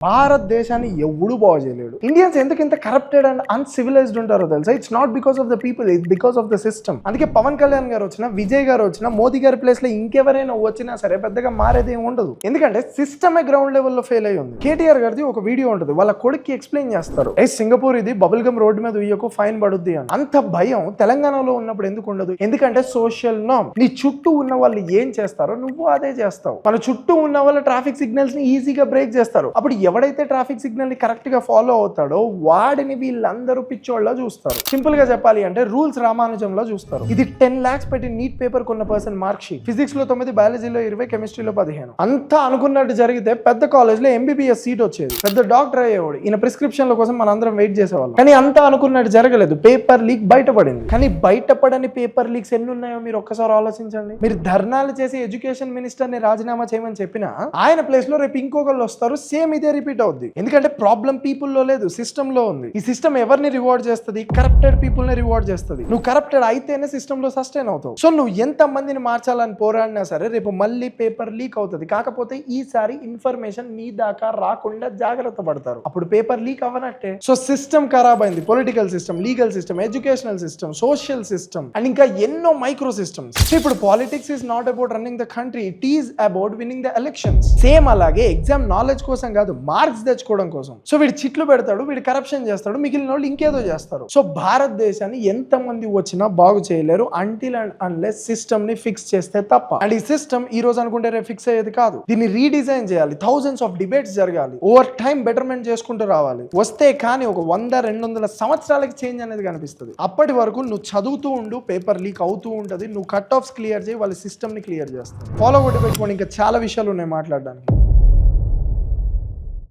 భారతదేశాన్ని ఎవడు బాగు చేయలేడు. ఇండియన్స్ ఎందుకు ఇంత కరప్టెడ్ అండ్ అన్సివిలైజ్డ్ ఉంటారో తెలుసా? It's not because of the people, it's because of the system. అందుకే పవన్ కళ్యాణ్ గారు వచ్చినా, విజయ్ గారు వచ్చినా, మోదీ గారి ప్లేస్ లో ఇంకెవరైనా వచ్చినా సరే పెద్దగా మారేది ఏమి ఉండదు. ఎందుకంటే సిస్టమే గ్రౌండ్ లెవెల్లో ఫెయిల్ అయ్యి ఉంది. కేటీఆర్ గారిది ఒక వీడియో ఉంటుంది, వాళ్ళ కొడుక్కి ఎక్స్ప్లెయిన్ చేస్తారు, సింగపూర్ ఇది బబుల్ గమ్ రోడ్డు మీద ఉయ్యకు ఫైన్ పడుద్ది అని. అంత భయం తెలంగాణలో ఉన్నప్పుడు ఎందుకు ఉండదు? ఎందుకంటే సోషల్ నార్మ్. నీ చుట్టూ ఉన్న వాళ్ళు ఏం చేస్తారో నువ్వు అదే చేస్తావు. మన చుట్టూ ఉన్న వాళ్ళ ట్రాఫిక్ సిగ్నల్స్ ని ఈజీగా బ్రేక్ చేస్తారు. అప్పుడు ఎవడైతే ట్రాఫిక్ సిగ్నల్ ని కరెక్ట్ గా ఫాలో అవుతాడో వాడిని వీళ్ళందరూ పిచ్చోళ్ళ చూస్తారు. సింపుల్ గా చెప్పాలి అంటే రూల్స్ రామానుజంలో చూస్తారు. ఇది 10 lakhs పెట్టి నీట్ పేపర్ కొన్న పర్సన్ మార్క్ షీట్. ఫిజిక్స్ లో 9, బయాలజీలో 20, కెమిస్ట్రీలో 15. అంతా అనుకున్నట్టు జరిగితే పెద్ద కాలేజ్ లో MBBS సీట్ వచ్చేది, పెద్ద డాక్టర్ అయ్యేవాడు. ఈయన ప్రిస్క్రిప్షన్ల కోసం మనందరం వెయిట్ చేసేవాళ్ళం. కానీ అంతా అనుకున్నట్టు జరగలేదు. పేపర్ లీక్ బయటపడింది. కానీ బయటపడని పేపర్ లీక్స్ ఎన్ని ఉన్నాయో మీరు ఒక్కసారి ఆలోచించండి. మీరు ధర్నాలు చేసి ఎడ్యుకేషన్ మినిస్టర్ ని రాజీనామా చేయమని చెప్పినా ఆయన ప్లేస్ లో రేపు ఇంకొకళ్ళు వస్తారు, సేమ్ ఇదే రిపీట్ అవుద్ది. ఎందుకంటే ప్రాబ్లం పీపుల్ లో లేదు, సిస్టమ్ లో ఉంది. ఈ సిస్టమ్ ఎవరిని రివార్డ్ చేస్తుంది? కరప్టెడ్ పీపుల్ ని రివార్డ్ చేస్తుంది. నువ్వు కరప్టెడ్ అయితేనే సిస్టమ్ లో సస్టైన్ అవుతావు. సో నువ్వు ఎంత మందిని మార్చాలని పోరాడినా సరే రేపు మళ్ళీ పేపర్ లీక్ అవుతుంది. కాకపోతే ఈసారి ఇన్ఫర్మేషన్ నీ దాకా రాకుండా జాగ్రత్త పడతారు, అప్పుడు పేపర్ లీక్ అవ్వనట్టే. సో సిస్టమ్ ఖరాబ్ అయింది. Political system, legal system, educational system, social system and ఇంకా ఎన్నో మైక్రో సిస్టమ్స్. ఇప్పుడు politics is not about running the country, it is about winnowing the elections. Same అలాగే ఎగ్జామ్ నాలెడ్జ్ కోసం కాదు, marks తెచ్చుకోవడం కోసం. సో వీడు చిట్లు పెడతాడు, వీడు కరప్షన్ చేస్తాడు, మిగిలిన వాళ్ళు ఇంకేదో చేస్తారు. సో భారతదేశాన్ని ఎంత మంది వచ్చినా బాగు చేయలేరు అంటిల్ అండ్ అన్లెస్ సిస్టమ్ ని ఫిక్స్ చేస్తే తప్ప. అండ్ ఈ సిస్టమ్ ఈ రోజు అనుకుంటే రేపు ఫిక్స్ అయ్యేది కాదు. దీన్ని రీడిజైన్ చేయాలి, థౌజండ్స్ ఆఫ్ డిబేట్స్ జరగాలి, ఓవర్ టైం బెటర్మెంట్ చేసుకుంటూ రావాలి. వస్తే కానీ ఒక 100-200 సంవత్సరాలకి చేంజ్ అనేది కనిపిస్తుంది. అప్పటి వరకు నువ్వు చదువుతూ ఉండు, పేపర్ లీక్ అవుతూ ఉంటుంది, నువ్వు కట్ ఆఫ్స్ క్లియర్ చేయి, వాళ్ళ సిస్టమ్ ని క్లియర్ చేస్తావు. ఫాలో కొట్టి పెట్టుకోండి. ఇంకా చాలా విషయాలు ఉన్నాయి మాట్లాడడానికి.